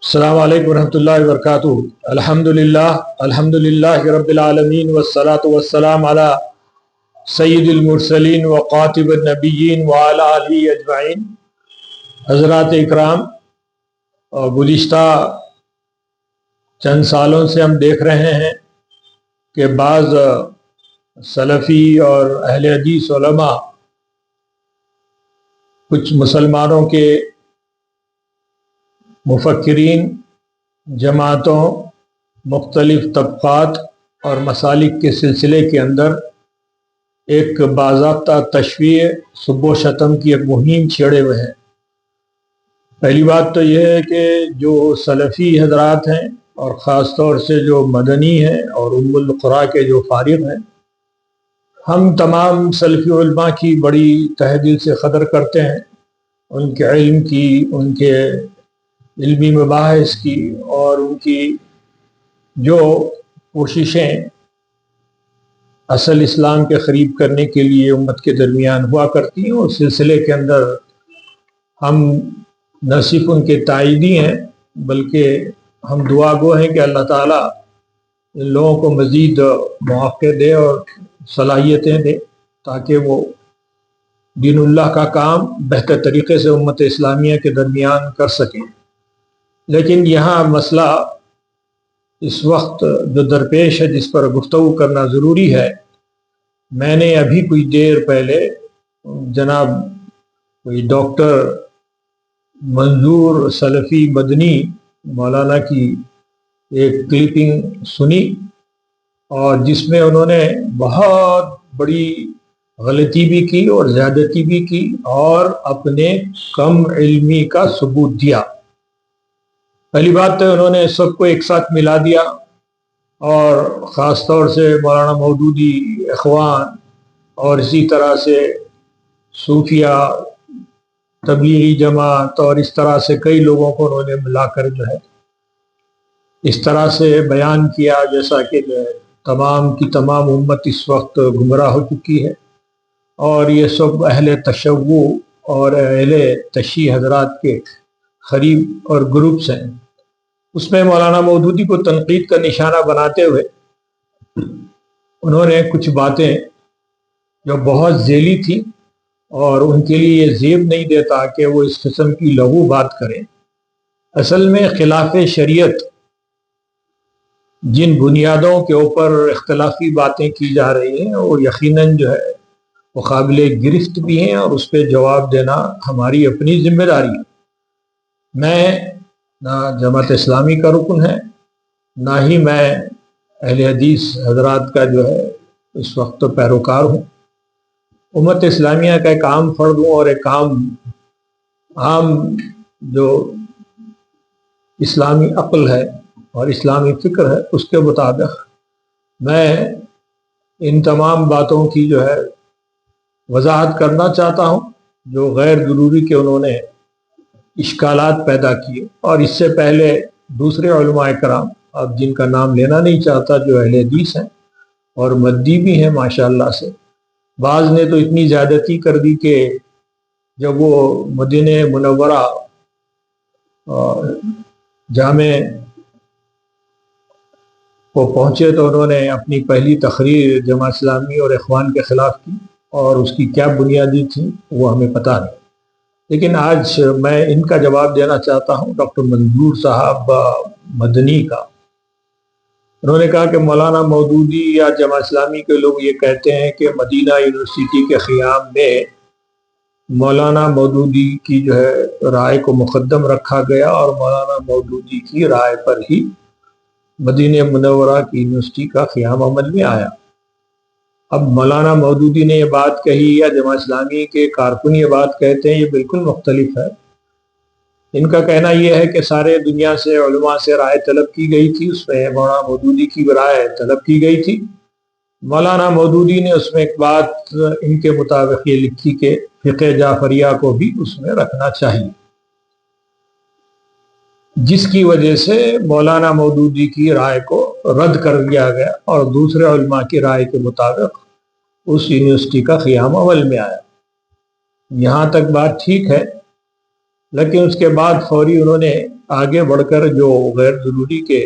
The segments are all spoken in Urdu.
السلام علیکم ورحمۃ اللہ وبرکاتہ۔ الحمدللہ رب العالمین والصلاة والسلام علی سید المرسلین وقاتب النبیین وعلی آلہ اجمعین۔ حضرات اکرام، گزشتہ چند سالوں سے ہم دیکھ رہے ہیں کہ بعض سلفی اور اہل حدیث علماء کچھ مسلمانوں کے مفکرین، جماعتوں، مختلف طبقات اور مسالک کے سلسلے کے اندر ایک باضابطہ تشیع، سب و شتم کی ایک مہم چھیڑے ہوئے ہیں۔ پہلی بات تو یہ ہے کہ جو سلفی حضرات ہیں اور خاص طور سے جو مدنی ہیں اور ام القرا کے جو فارغ ہیں، ہم تمام سلفی علماء کی بڑی تہ دل سے قدر کرتے ہیں، ان کے علم کی، ان کے علمی مباحث کی اور ان کی جو کوششیں اصل اسلام کے قریب کرنے کے لیے امت کے درمیان ہوا کرتی ہیں، اس سلسلے کے اندر ہم نہ صرف ان کے تائیدی ہیں بلکہ ہم دعا گو ہیں کہ اللہ تعالیٰ ان لوگوں کو مزید مواقع دے اور صلاحیتیں دے تاکہ وہ دین اللہ کا کام بہتر طریقے سے امت اسلامیہ کے درمیان کر سکیں۔ لیکن یہاں مسئلہ اس وقت جو درپیش ہے، جس پر گفتگو کرنا ضروری ہے، میں نے ابھی کچھ دیر پہلے جناب کوئی ڈاکٹر منظور سلفی مدنی مولانا کی ایک کلپنگ سنی، اور جس میں انہوں نے بہت بڑی غلطی بھی کی اور زیادتی بھی کی اور اپنے کم علمی کا ثبوت دیا۔ پہلی بات تو انہوں نے سب کو ایک ساتھ ملا دیا، اور خاص طور سے مولانا مودودی، اخوان اور اسی طرح سے صوفیہ، تبلیغی جماعت اور اس طرح سے کئی لوگوں کو انہوں نے ملا کر جو ہے اس طرح سے بیان کیا جیسا کہ تمام کی تمام امت اس وقت گمراہ ہو چکی ہے، اور یہ سب اہل تشیع اور اہل تشیع حضرات کے قریب اور گروپس ہیں۔ اس میں مولانا مودودی کو تنقید کا نشانہ بناتے ہوئے انہوں نے کچھ باتیں جو بہت ذیلی تھی اور ان کے لیے یہ زیب نہیں دیتا کہ وہ اس قسم کی لغو بات کریں۔ اصل میں خلاف شریعت جن بنیادوں کے اوپر اختلافی باتیں کی جا رہی ہیں وہ یقیناً جو ہے وہ قابل گرفت بھی ہیں، اور اس پہ جواب دینا ہماری اپنی ذمہ داری ہے۔ میں نہ جماعت اسلامی کا رکن ہے، نہ ہی میں اہل حدیث حضرات کا جو ہے اس وقت پیروکار ہوں۔ امت اسلامیہ کا ایک عام فرد ہوں، اور ایک عام جو اسلامی عقل ہے اور اسلامی فکر ہے اس کے مطابق میں ان تمام باتوں کی جو ہے وضاحت کرنا چاہتا ہوں جو غیر ضروری کہ انہوں نے اشکالات پیدا کیے۔ اور اس سے پہلے دوسرے علماء کرام، اب جن کا نام لینا نہیں چاہتا، جو اہل حدیث ہیں اور مدی بھی ہیں ماشاءاللہ سے، بعض نے تو اتنی زیادتی کر دی کہ جب وہ مدینہ منورہ جامع کو پہنچے تو انہوں نے اپنی پہلی تقریر جماعت اسلامی اور اخوان کے خلاف کی، اور اس کی کیا بنیادی تھی وہ ہمیں پتہ نہیں۔ لیکن آج میں ان کا جواب دینا چاہتا ہوں ڈاکٹر منظور صاحب مدنی کا۔ انہوں نے کہا کہ مولانا مودودی یا جماعت اسلامی کے لوگ یہ کہتے ہیں کہ مدینہ یونیورسٹی کے قیام میں مولانا مودودی کی جو ہے رائے کو مقدم رکھا گیا، اور مولانا مودودی کی رائے پر ہی مدینہ منورہ کی یونیورسٹی کا قیام عمل میں آیا۔ اب مولانا مودودی نے یہ بات کہی یا جماعت اسلامی کے کارکن یہ بات کہتے ہیں، یہ بالکل مختلف ہے۔ ان کا کہنا یہ ہے کہ سارے دنیا سے علماء سے رائے طلب کی گئی تھی، اس میں مولانا مودودی کی رائے طلب کی گئی تھی۔ مولانا مودودی نے اس میں ایک بات ان کے مطابق یہ لکھی کہ فقہ جعفریہ کو بھی اس میں رکھنا چاہیے، جس کی وجہ سے مولانا مودودی کی رائے کو رد کر دیا گیا، اور دوسرے علماء کی رائے کے مطابق اس یونیورسٹی کا قیام عمل میں آیا۔ یہاں تک بات ٹھیک ہے، لیکن اس کے بعد فوری انہوں نے آگے بڑھ کر جو غیر ضروری کے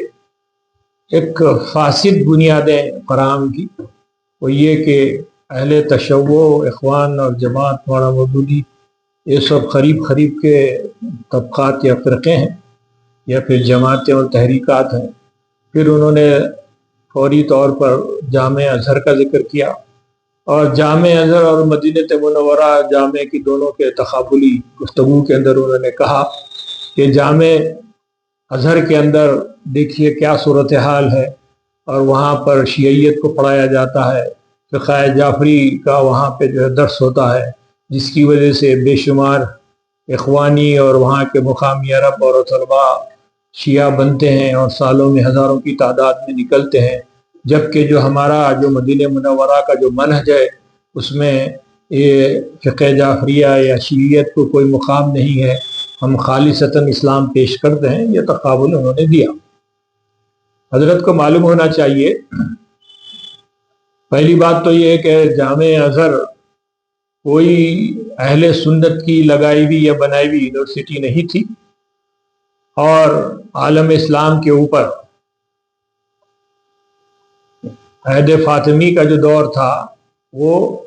ایک فاسد بنیادیں فراہم کی، وہ یہ کہ اہل تشیع، اخوان اور جماعت مولانا مودودی یہ سب قریب کے طبقات یا فرقے ہیں یا پھر جماعتیں اور تحریکات ہیں۔ پھر انہوں نے فوری طور پر جامع ازہر کا ذکر کیا، اور جامع ازہر اور مدینہ منورہ جامع کی دونوں کے تقابلی گفتگو کے اندر انہوں نے کہا کہ جامع ازہر کے اندر دیکھیے کیا صورتحال ہے، اور وہاں پر شیعیت کو پڑھایا جاتا ہے، فقہ جعفری کا وہاں پہ جو ہے درس ہوتا ہے، جس کی وجہ سے بے شمار اخوانی اور وہاں کے مقامی عرب اور طلباء شیعہ بنتے ہیں اور سالوں میں ہزاروں کی تعداد میں نکلتے ہیں، جبکہ جو ہمارا جو مدینہ منورہ کا جو منہج ہے اس میں یہ فقہ جعفریہ یا شیعیت کو کوئی مقام نہیں ہے، ہم خالصتاً اسلام پیش کرتے ہیں۔ یہ تقابل انہوں نے دیا۔ حضرت کو معلوم ہونا چاہیے، پہلی بات تو یہ ہے کہ جامع ازہر کوئی اہل سنت کی لگائی ہوئی یا بنائی ہوئی یونیورسٹی نہیں تھی، اور عالم اسلام کے اوپر عہد فاطمی کا جو دور تھا وہ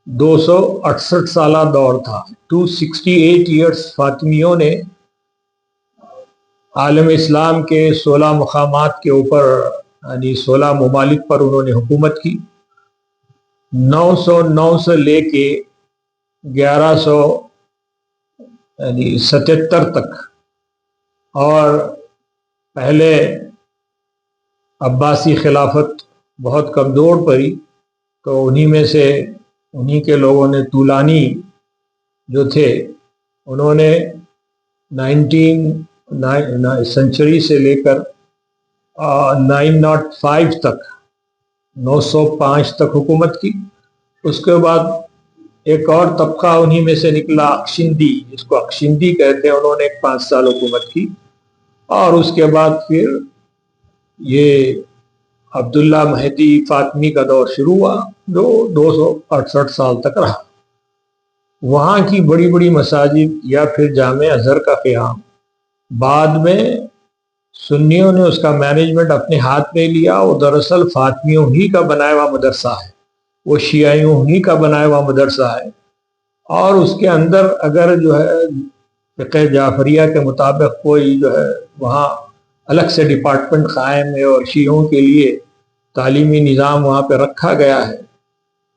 268 سالہ دور تھا۔ 268 ایئرس فاطمیوں نے عالم اسلام کے 16 مقامات کے اوپر، یعنی 16 ممالک پر انہوں نے حکومت کی۔ 909 سے لے کے 1177 تک، اور پہلے عباسی خلافت بہت کمزور پڑی، تو انہی کے لوگوں نے طولانی جو تھے انہوں نے 19 سنچری سے لے کر 905 تک 905 تک حکومت کی۔ اس کے بعد ایک اور طبقہ انہی میں سے نکلا، اکشندی، جس کو اکشندی کہتے ہیں، انہوں نے 5 سال حکومت کی، اور اس کے بعد پھر یہ عبداللہ مہدی فاطمی کا دور شروع ہوا جو 268 سال تک رہا۔ وہاں کی بڑی بڑی مساجد یا پھر جامع ازہر کا قیام، بعد میں سنیوں نے اس کا مینجمنٹ اپنے ہاتھ میں لیا، وہ دراصل فاطمیوں ہی کا بنایا ہوا مدرسہ ہے، وہ شیعیوں ہی کا بنایا ہوا مدرسہ ہے، اور اس کے اندر اگر جو ہے فقہ جعفریہ کے مطابق کوئی جو ہے وہاں الگ سے ڈپارٹمنٹ قائم ہے اور شیعوں کے لیے تعلیمی نظام وہاں پہ رکھا گیا ہے،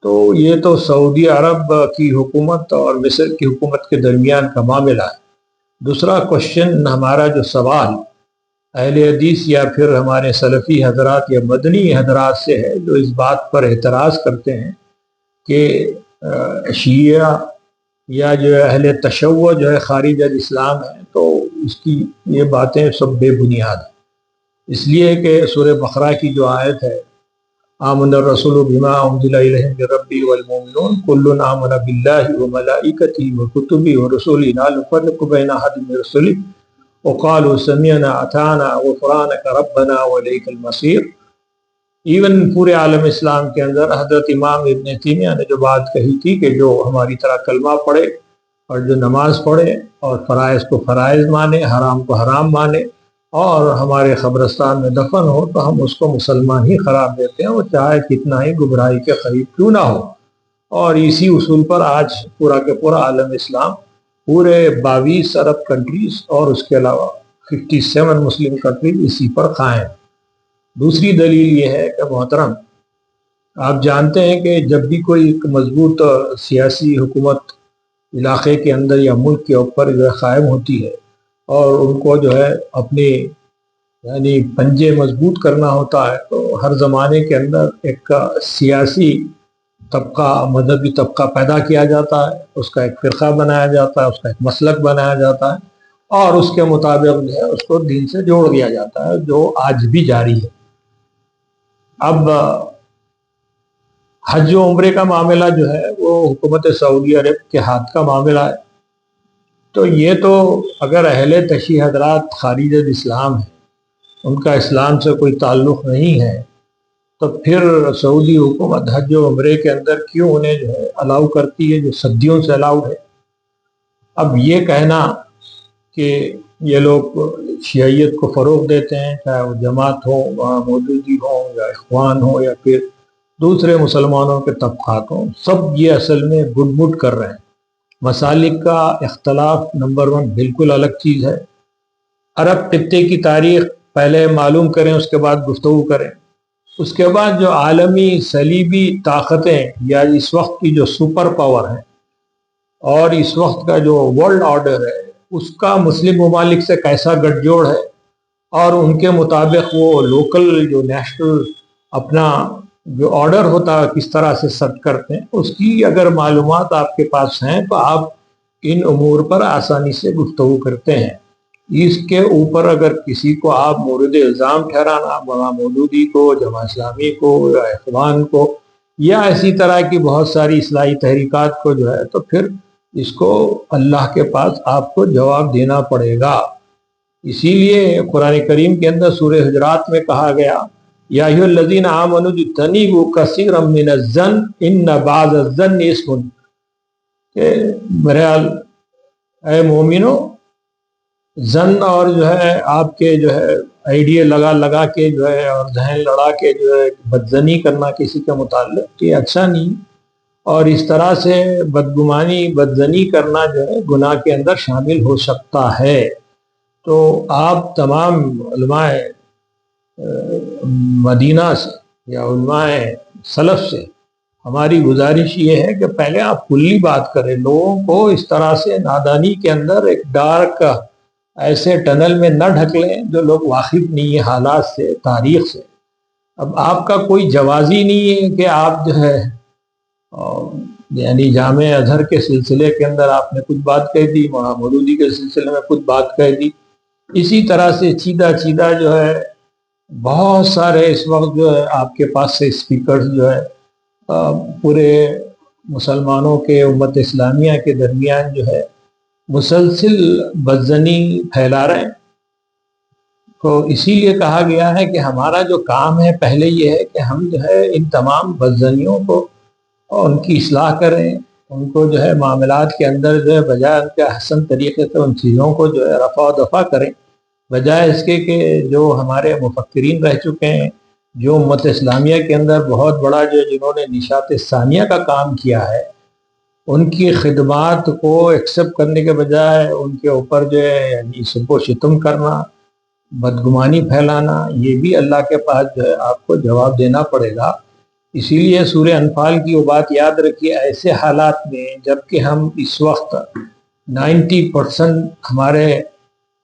تو یہ تو سعودی عرب کی حکومت اور مصر کی حکومت کے درمیان کا معاملہ ہے۔ دوسرا کوشچن، ہمارا جو سوال اہل حدیث یا پھر ہمارے سلفی حضرات یا مدنی حضرات سے ہے، جو اس بات پر اعتراض کرتے ہیں کہ شیعہ یا جو اہل تشیع جو ہے خارج از اسلام ہے، تو اس کی یہ باتیں سب بے بنیاد ہیں، اس لیے کہ سورہ بقرہ کی جو آیت ہے، آمن الرسول بما انزل الیہ من ربہ والمؤمنون کل آمن باللہ وملائکتہ وکتبہ ورسلہ لا نفرق بین احد من رسلہ وقالوا سمعنا اطعنا غفرانک ربنا والیک المصیر۔ ایون پورے عالم اسلام کے اندر حضرت امام ابن تیمیہ نے جو بات کہی تھی کہ جو ہماری طرح کلمہ پڑھے اور جو نماز پڑھے اور فرائض کو فرائض مانے، حرام کو حرام مانے، اور ہمارے قبرستان میں دفن ہو، تو ہم اس کو مسلمان ہی قرار دیتے ہیں، وہ چاہے کتنا ہی گمراہی کے قریب کیوں نہ ہو۔ اور اسی اصول پر آج پورا کے پورا عالم اسلام، پورے 22 عرب کنٹریز اور اس کے علاوہ 57 مسلم کنٹریز اسی پر قائم۔ دوسری دلیل یہ ہے کہ محترم، آپ جانتے ہیں کہ جب بھی کوئی ایک مضبوط سیاسی حکومت علاقے کے اندر یا ملک کے اوپر جو ہے قائم ہوتی ہے، اور ان کو جو ہے اپنے یعنی پنجے مضبوط کرنا ہوتا ہے، تو ہر زمانے کے اندر ایک سیاسی طبقہ، مذہبی طبقہ پیدا کیا جاتا ہے، اس کا ایک فرقہ بنایا جاتا ہے، اس کا ایک مسلک بنایا جاتا ہے، اور اس کے مطابق جو ہے اس کو دین سے جوڑ دیا جاتا ہے، جو آج بھی جاری ہے۔ اب حج و عمرے کا معاملہ جو ہے وہ حکومت سعودی عرب کے ہاتھ کا معاملہ ہے، تو یہ تو اگر اہل تشیع حضرات خارج از اسلام ہیں، ان کا اسلام سے کوئی تعلق نہیں ہے، تو پھر سعودی حکومت حج و عمرے کے اندر کیوں انہیں جو ہے الاؤ کرتی ہے، جو صدیوں سے الاؤ ہے۔ اب یہ کہنا کہ یہ لوگ شیعیت کو فروغ دیتے ہیں، چاہے وہ جماعت ہو، وہاں مودودی ہو، یا اخوان ہو، یا پھر دوسرے مسلمانوں کے طبقات ہوں، سب یہ اصل میں گڈ مڈ کر رہے ہیں۔ مسالک کا اختلاف نمبر 1 بالکل الگ چیز ہے۔ عرب خطے کی تاریخ پہلے معلوم کریں، اس کے بعد گفتگو کریں۔ اس کے بعد جو عالمی صلیبی طاقتیں یا اس وقت کی جو سپر پاور ہیں اور اس وقت کا جو ورلڈ آرڈر ہے، اس کا مسلم ممالک سے کیسا گٹھ جوڑ ہے، اور ان کے مطابق وہ لوکل جو نیشنل اپنا جو آرڈر ہوتا ہے کس طرح سے سیٹ کرتے ہیں، اس کی اگر معلومات آپ کے پاس ہیں تو آپ ان امور پر آسانی سے گفتگو کرتے ہیں۔ اس کے اوپر اگر کسی کو آپ مورد الزام ٹھہرانا، مولانا مودودی کو، جماعت اسلامی کو، یا اخوان کو، یا اسی طرح کی بہت ساری اصلاحی تحریکات کو جو ہے، تو پھر اس کو اللہ کے پاس آپ کو جواب دینا پڑے گا۔ اسی لیے قرآن کریم کے اندر سورہ حجرات میں کہا گیا، یا ایھا الذین آمنوا اجتنبوا کثیرا من الظن ان بعض الظن اثم، کہ بہرحال اے مومنو، زن اور جو ہے آپ کے جو ہے آئیڈیا لگا کے جو ہے اور ذہن لڑا کے جو ہے بدزنی کرنا کسی کے متعلق، یہ اچھا نہیں، اور اس طرح سے بدگمانی بدزنی کرنا جو ہے گناہ کے اندر شامل ہو سکتا ہے۔ تو آپ تمام علماء مدینہ سے یا علماء سلف سے ہماری گزارش یہ ہے کہ پہلے آپ کلی بات کریں، لوگوں کو اس طرح سے نادانی کے اندر ایک ڈارک ایسے ٹنل میں نہ ڈھک لیں جو لوگ واقف نہیں ہیں حالات سے، تاریخ سے۔ اب آپ کا کوئی جوازی نہیں ہے کہ آپ جو ہے یعنی جامع ازہر کے سلسلے کے اندر آپ نے کچھ بات کہہ دی، مولانا مودودی کے سلسلے میں کچھ بات کہہ دی، اسی طرح سے چیدہ جو ہے بہت سارے اس وقت جو ہے آپ کے پاس سے اسپیکرز جو ہے پورے مسلمانوں کے امت اسلامیہ کے درمیان جو ہے مسلسل بدزنی پھیلا رہے ہیں۔ تو اسی لیے کہا گیا ہے کہ ہمارا جو کام ہے پہلے یہ ہے کہ ہم جو ہے ان تمام بدزنیوں کو اور ان کی اصلاح کریں، ان کو جو ہے معاملات کے اندر جو ہے بجائے ان کے حسن طریقے سے ان چیزوں کو جو ہے رفع و دفع کریں، بجائے اس کے کہ جو ہمارے مفکرین رہ چکے ہیں، جو امت اسلامیہ کے اندر بہت بڑا جو جنہوں نے نشاط ثانیہ کا کام کیا ہے، ان کی خدمات کو ایکسیپٹ کرنے کے بجائے ان کے اوپر جو ہے یعنی سب و شتم کرنا، بدگمانی پھیلانا، یہ بھی اللہ کے پاس جو ہے آپ کو جواب دینا پڑے گا۔ اسی لیے سورہ انفال کی وہ بات یاد رکھیے، ایسے حالات میں جب کہ ہم اس وقت 90% ہمارے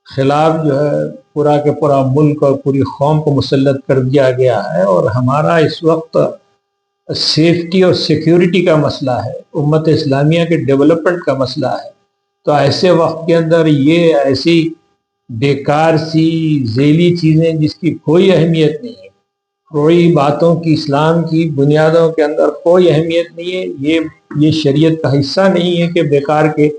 خلاف جو ہے پورا کے پورا ملک اور پوری قوم کو مسلط کر دیا گیا ہے، اور ہمارا اس وقت سیفٹی اور سیکیورٹی کا مسئلہ ہے، امت اسلامیہ کے ڈیولپمنٹ کا مسئلہ ہے، تو ایسے وقت کے اندر یہ ایسی بیکار سی ذیلی چیزیں جس کی کوئی اہمیت نہیں ہے، کوئی باتوں کی اسلام کی بنیادوں کے اندر کوئی اہمیت نہیں ہے، یہ شریعت کا حصہ نہیں ہے کہ بیکار کے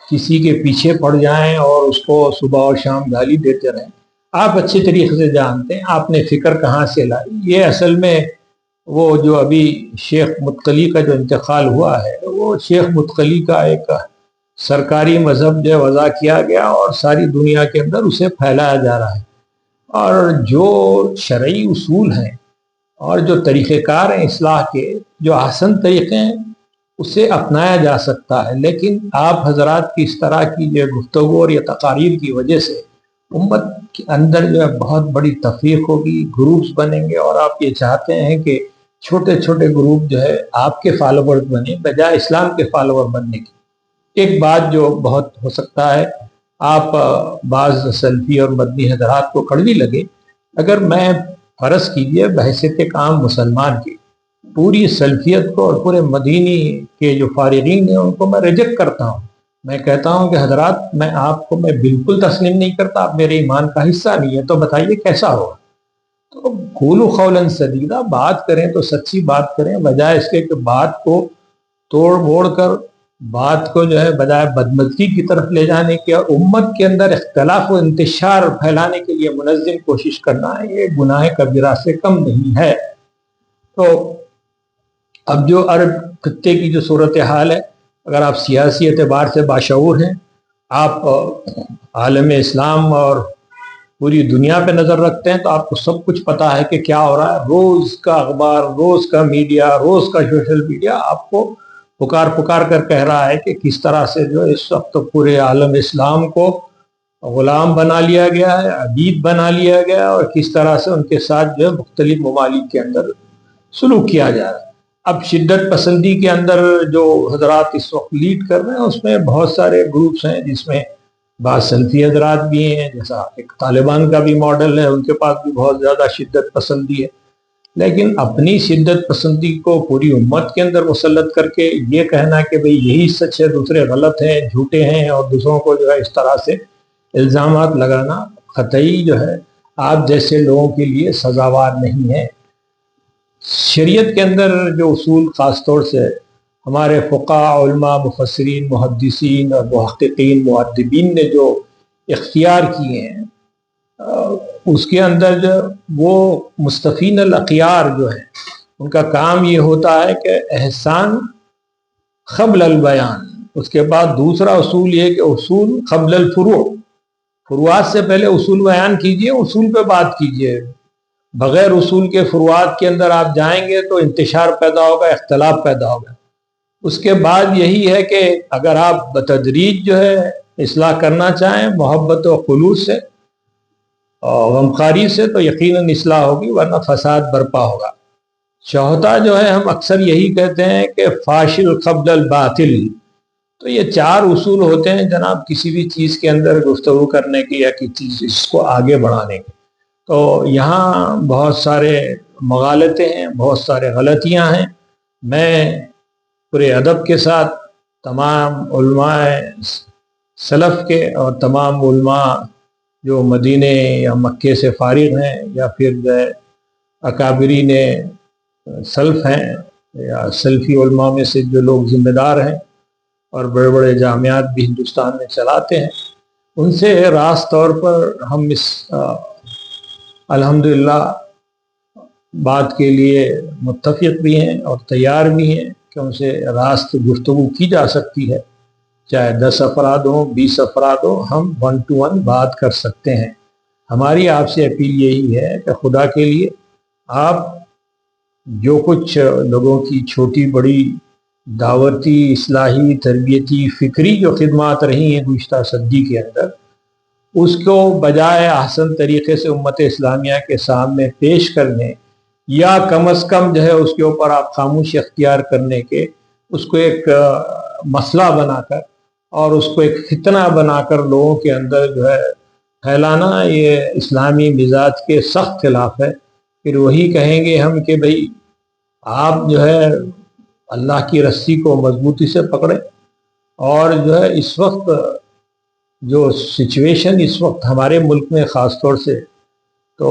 کسی کے پیچھے پڑ جائیں اور اس کو صبح اور شام گالی دیتے رہیں۔ آپ اچھے طریقے سے جانتے ہیں آپ نے فکر کہاں سے لائی۔ یہ اصل میں وہ جو ابھی شیخ متقلی کا جو انتقال ہوا ہے، وہ شیخ متقلی کا ایک سرکاری مذہب جو وضع کیا گیا اور ساری دنیا کے اندر اسے پھیلایا جا رہا ہے، اور جو شرعی اصول ہیں اور جو طریقہ کار ہیں اصلاح کے، جو آسان طریقے ہیں، اسے اپنایا جا سکتا ہے، لیکن آپ حضرات کی اس طرح کی جو گفتگو اور یہ تقاریر کی وجہ سے امت کے اندر جو ہے بہت بڑی تفریق ہوگی، گروپس بنیں گے، اور آپ یہ چاہتے ہیں کہ چھوٹے چھوٹے گروپ جو ہے آپ کے فالوور بنے بجائے اسلام کے فالوور بننے کی۔ ایک بات جو بہت ہو سکتا ہے آپ بعض سلفی اور مدنی حضرات کو کڑوی لگے، اگر میں فرض کیجئے بحیثیت ایک عام مسلمان کی پوری سلفیت کو اور پورے مدینی کے جو فارغین ہیں ان کو میں ریجیکٹ کرتا ہوں، میں کہتا ہوں کہ حضرات میں آپ کو میں بالکل تسلیم نہیں کرتا، آپ میرے ایمان کا حصہ نہیں ہے، تو بتائیے کیسا ہوگا؟ تو قولوا قولا سدیدا، بات کریں تو سچی بات کریں، بجائے اس کے کہ بات کو توڑ موڑ کر بات کو جو ہے بجائے بدمزگی کی طرف لے جانے کے اور امت کے اندر اختلاف و انتشار پھیلانے کے لیے منظم کوشش کرنا ہے، یہ گناہ کبیرہ سے کم نہیں ہے۔ تو اب جو عرب خطے کی جو صورتحال ہے، اگر آپ سیاسی اعتبار سے باشعور ہیں، آپ عالم اسلام اور پوری دنیا پہ نظر رکھتے ہیں تو آپ کو سب کچھ پتا ہے کہ کیا ہو رہا ہے. روز کا اخبار، روز کا میڈیا، روز کا سوشل میڈیا آپ کو پکار پکار کر کہہ رہا ہے کہ کس طرح سے جو اس وقت پورے عالم اسلام کو غلام بنا لیا گیا ہے، عبید بنا لیا گیا ہے، اور کس طرح سے ان کے ساتھ جو ہے مختلف ممالک کے اندر سلوک کیا جا رہا ہے. اب شدت پسندی کے اندر جو حضرات اس وقت لیڈ کر رہے ہیں اس میں بہت سارے گروپس ہیں، جس میں بعض سلفی حضرات بھی ہیں، جیسا ایک طالبان کا بھی ماڈل ہے، ان کے پاس بھی بہت زیادہ شدت پسندی ہے. لیکن اپنی شدت پسندی کو پوری امت کے اندر مسلط کر کے یہ کہنا کہ بھئی یہی سچ ہے، دوسرے غلط ہیں، جھوٹے ہیں، اور دوسروں کو جو ہے اس طرح سے الزامات لگانا قطعی جو ہے آپ جیسے لوگوں کے لیے سزاوار نہیں ہے. شریعت کے اندر جو اصول خاص طور سے ہمارے فقہاء، علماء، مفسرین، محدثین اور محققین، مؤدبین نے جو اختیار کیے ہیں، اس کے اندر جو وہ مستفین الاخیار جو ہیں ان کا کام یہ ہوتا ہے کہ احسان قبل البیان. اس کے بعد دوسرا اصول یہ کہ اصول قبل الفروع، فروعات سے پہلے اصول بیان کیجئے، اصول پہ بات کیجئے. بغیر اصول کے فروعات کے اندر آپ جائیں گے تو انتشار پیدا ہوگا، اختلاف پیدا ہوگا. اس کے بعد یہی ہے کہ اگر آپ بتدریج جو ہے اصلاح کرنا چاہیں محبت و خلوص سے اور غمخواری سے، تو یقیناً اصلاح ہوگی، ورنہ فساد برپا ہوگا. چوتھا جو ہے ہم اکثر یہی کہتے ہیں کہ فاشل قبل الباطل. تو یہ چار اصول ہوتے ہیں جناب کسی بھی چیز کے اندر گفتگو کرنے کی یا کسی چیز کو آگے بڑھانے کی. تو یہاں بہت سارے مغالطے ہیں، بہت سارے غلطیاں ہیں. میں پورے ادب کے ساتھ تمام علماء سلف کے اور تمام علماء جو مدینے یا مکے سے فارغ ہیں یا پھر جو ہے اکابرین سلف ہیں یا سلفی علماء میں سے جو لوگ ذمہ دار ہیں اور بڑے بڑے جامعات بھی ہندوستان میں چلاتے ہیں، ان سے راست طور پر ہم اس الحمدللہ بات کے لیے متفق بھی ہیں اور تیار بھی ہیں کہ ان سے راست گفتگو کی جا سکتی ہے. چاہے 10 افراد ہوں، 20 افراد ہوں، ہم 1 to 1 بات کر سکتے ہیں. ہماری آپ سے اپیل یہی ہے کہ خدا کے لیے آپ جو کچھ لوگوں کی چھوٹی بڑی دعوتی، اصلاحی، تربیتی، فکری جو خدمات رہی ہیں گزشتہ صدی کے اندر، اس کو بجائے احسن طریقے سے امت اسلامیہ کے سامنے پیش کرنے یا کم از کم جو ہے اس کے اوپر آپ خاموشی اختیار کرنے کے، اس کو ایک مسئلہ بنا کر اور اس کو ایک فتنہ بنا کر لوگوں کے اندر جو ہے پھیلانا، یہ اسلامی مزاج کے سخت خلاف ہے. پھر وہی کہیں گے ہم کہ بھئی آپ جو ہے اللہ کی رسی کو مضبوطی سے پکڑیں. اور جو ہے اس وقت جو سچویشن اس وقت ہمارے ملک میں خاص طور سے، تو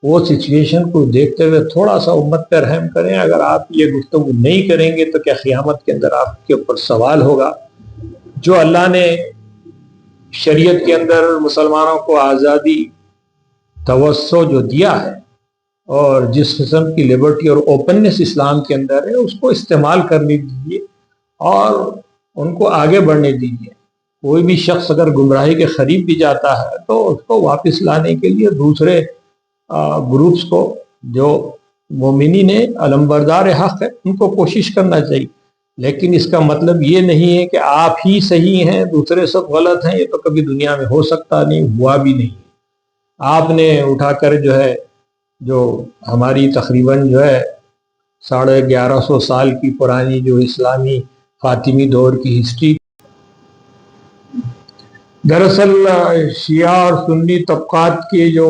وہ سچویشن کو دیکھتے ہوئے تھوڑا سا امت پہ رحم کریں. اگر آپ یہ گفتگو نہیں کریں گے تو کیا قیامت کے اندر آپ کے اوپر سوال ہوگا؟ جو اللہ نے شریعت کے اندر مسلمانوں کو آزادی، توسع جو دیا ہے اور جس قسم کی لبرٹی اور اوپننس اسلام کے اندر ہے، اس کو استعمال کرنے دیجیے اور ان کو آگے بڑھنے دیجیے. کوئی بھی شخص اگر گمراہی کے قریب بھی جاتا ہے تو اس کو واپس لانے کے لیے دوسرے گروپس کو جو مومنین علمبردار حق ہے ان کو کوشش کرنا چاہیے. لیکن اس کا مطلب یہ نہیں ہے کہ آپ ہی صحیح ہیں دوسرے سب غلط ہیں. یہ تو کبھی دنیا میں ہو سکتا نہیں، ہوا بھی نہیں. آپ نے اٹھا کر جو ہے جو ہماری تقریباً جو ہے 1150 سال کی پرانی جو اسلامی فاطمی دور کی ہسٹری، دراصل شیعہ اور سنی طبقات کی جو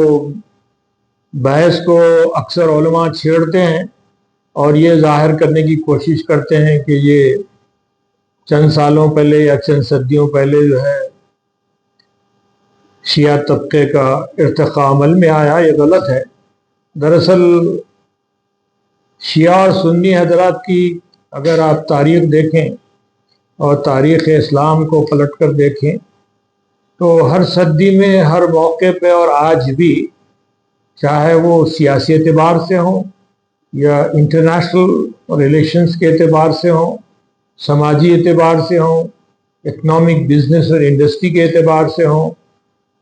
بحث کو اکثر علماء چھیڑتے ہیں اور یہ ظاہر کرنے کی کوشش کرتے ہیں کہ یہ چند سالوں پہلے یا چند صدیوں پہلے جو ہے شیعہ طبقے کا ارتقاء عمل میں آیا. یہ غلط ہے. دراصل شیعہ اور سنی حضرات کی اگر آپ تاریخ دیکھیں اور تاریخ اسلام کو پلٹ کر دیکھیں تو ہر صدی میں، ہر موقع پہ اور آج بھی، چاہے وہ سیاسی اعتبار سے ہوں یا انٹرنیشنل ریلیشنز کے اعتبار سے ہوں، سماجی اعتبار سے ہوں اکنامک بزنس اور انڈسٹری کے اعتبار سے ہوں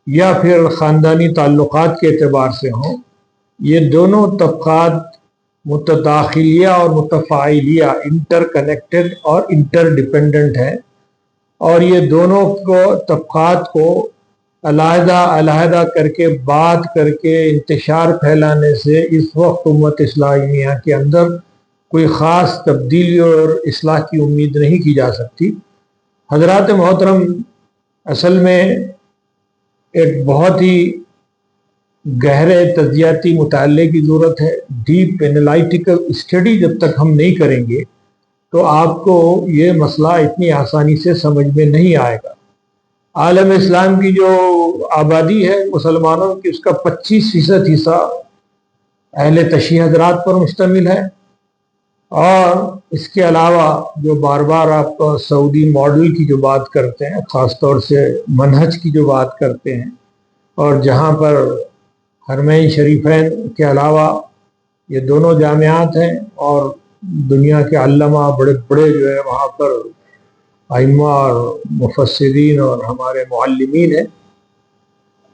یا پھر خاندانی تعلقات کے اعتبار سے ہوں، یہ دونوں طبقات متداخلیہ اور متفاعلیہ انٹر کنیکٹڈ اور انٹر ڈیپینڈنٹ ہیں، اور یہ دونوں طبقات کو علیحدہ علیحدہ کر کے بات کر کے انتشار پھیلانے سے اس وقت امت اسلامیہ کے اندر کوئی خاص تبدیلی اور اصلاح کی امید نہیں کی جا سکتی۔ حضرات محترم، اصل میں ایک بہت ہی گہرے تجزیاتی مطالعے کی ضرورت ہے۔ ڈیپ انالائٹیکل اسٹڈی جب تک ہم نہیں کریں گے تو آپ کو یہ مسئلہ اتنی آسانی سے سمجھ میں نہیں آئے گا۔ عالم اسلام کی جو آبادی ہے مسلمانوں کی، اس کا 25% حصہ اہل تشیع حضرات پر مشتمل ہے، اور اس کے علاوہ جو بار بار آپ سعودی ماڈل کی جو بات کرتے ہیں، خاص طور سے منہج کی جو بات کرتے ہیں، اور جہاں پر حرمین شریفین کے علاوہ یہ دونوں جامعات ہیں اور دنیا کے علامہ بڑے بڑے جو ہے وہاں پر ائمہ اور مفسرین اور ہمارے معلمین ہیں۔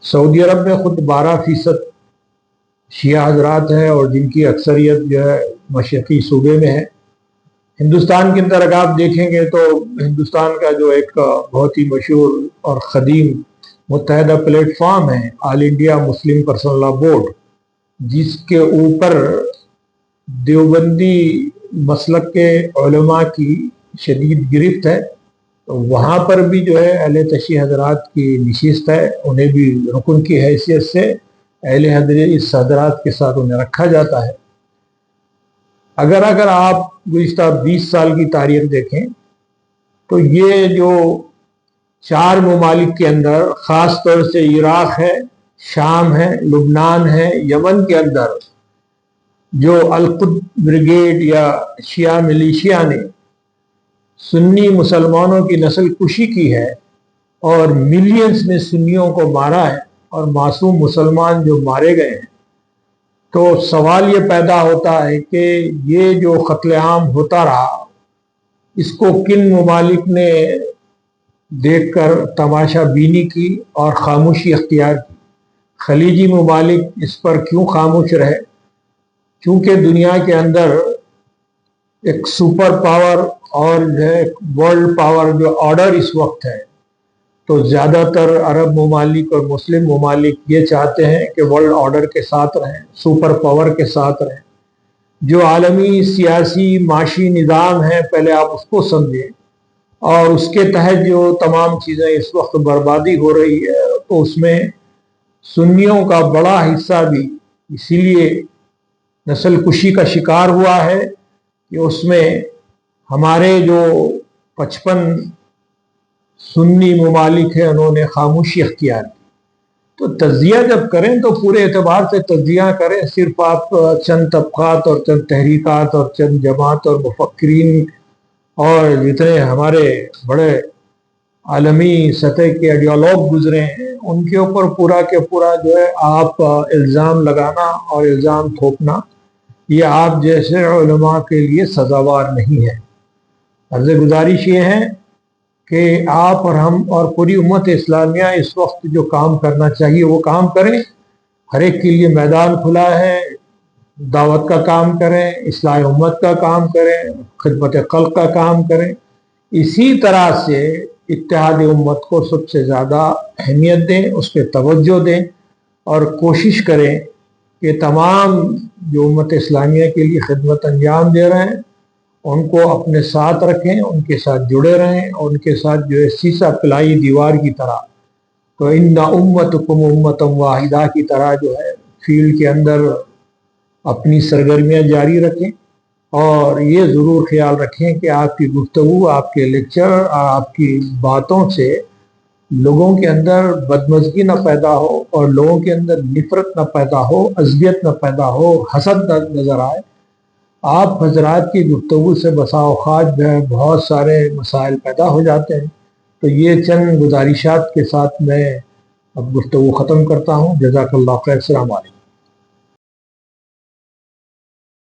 سعودی عرب میں خود 12% شیعہ حضرات ہیں، اور جن کی اکثریت جو ہے مشرقی صوبے میں ہے۔ ہندوستان کے اندر اگر آپ دیکھیں گے تو ہندوستان کا جو ایک بہت ہی مشہور اور قدیم متحدہ پلیٹ فارم ہے All India Muslim Personal Law Board, جس کے اوپر دیوبندی مسلک کے علماء کی شدید گرفت ہے، تو وہاں پر بھی جو ہے اہل تشیع حضرات کی نشست ہے، انہیں بھی رکن کی حیثیت سے اہل حدیث حضرات کے ساتھ انہیں رکھا جاتا ہے۔ اگر آپ گزشتہ 20 سال کی تاریخ دیکھیں تو یہ جو 4 ممالک کے اندر، خاص طور سے عراق ہے، شام ہے، لبنان ہے، یمن کے اندر جو القدس بریگیڈ یا شیعہ ملیشیا نے سنی مسلمانوں کی نسل کشی کی ہے اور ملینز میں سنیوں کو مارا ہے اور معصوم مسلمان جو مارے گئے ہیں، تو سوال یہ پیدا ہوتا ہے کہ یہ جو قتل عام ہوتا رہا، اس کو کن ممالک نے دیکھ کر تماشا بینی کی اور خاموشی اختیار کی؟ خلیجی ممالک اس پر کیوں خاموش رہے؟ چونکہ دنیا کے اندر ایک سپر پاور اور ورلڈ پاور جو آرڈر اس وقت ہے، تو زیادہ تر عرب ممالک اور مسلم ممالک یہ چاہتے ہیں کہ ورلڈ آرڈر کے ساتھ رہیں، سپر پاور کے ساتھ رہیں۔ جو عالمی سیاسی معاشی نظام ہے، پہلے آپ اس کو سمجھیں، اور اس کے تحت جو تمام چیزیں اس وقت بربادی ہو رہی ہے، تو اس میں سنیوں کا بڑا حصہ بھی اسی لیے نسل کشی کا شکار ہوا ہے کہ اس میں ہمارے جو 55 سنی ممالک ہیں انہوں نے خاموشی اختیار کی۔ تو تجزیہ جب کریں تو پورے اعتبار سے تجزیہ کریں، صرف آپ چند طبقات اور چند تحریکات اور چند جماعت اور مفکرین اور جتنے ہمارے بڑے عالمی سطح کے آئیڈیالوگ گزرے ہیں ان کے اوپر پورا کے پورا جو ہے آپ الزام لگانا اور الزام تھوپنا، یہ آپ جیسے علماء کے لیے سزاوار نہیں ہے۔ عرض گزارش یہ ہے کہ آپ اور ہم اور پوری امت اسلامیہ اس وقت جو کام کرنا چاہیے وہ کام کریں۔ ہر ایک کے لیے میدان کھلا ہے، دعوت کا کام کریں، اصلاح امت کا کام کریں، خدمت خلق کا کام کریں۔ اسی طرح سے اتحاد امت کو سب سے زیادہ اہمیت دیں، اس پہ توجہ دیں، اور کوشش کریں کہ تمام جو امت اسلامیہ کے لیے خدمت انجام دے رہے ہیں ان کو اپنے ساتھ رکھیں، ان کے ساتھ جڑے رہیں، اور ان کے ساتھ جو ہے سیسا پلائی دیوار کی طرح، تو ان امتکم امۃ واحدہ کی طرح جو ہے فیلڈ کے اندر اپنی سرگرمیاں جاری رکھیں، اور یہ ضرور خیال رکھیں کہ آپ کی گفتگو، آپ کے لیکچر اور آپ کی باتوں سے لوگوں کے اندر بدمزگی نہ پیدا ہو، اور لوگوں کے اندر نفرت نہ پیدا ہو، عصبیت نہ پیدا ہو، حسد نہ نظر آئے۔ آپ حضرات کی گفتگو سے بسا اوقات جو ہے بہت سارے مسائل پیدا ہو جاتے ہیں۔ تو یہ چند گزارشات کے ساتھ میں اب گفتگو ختم کرتا ہوں۔ جزاک اللہ خیر، السلام علیکم۔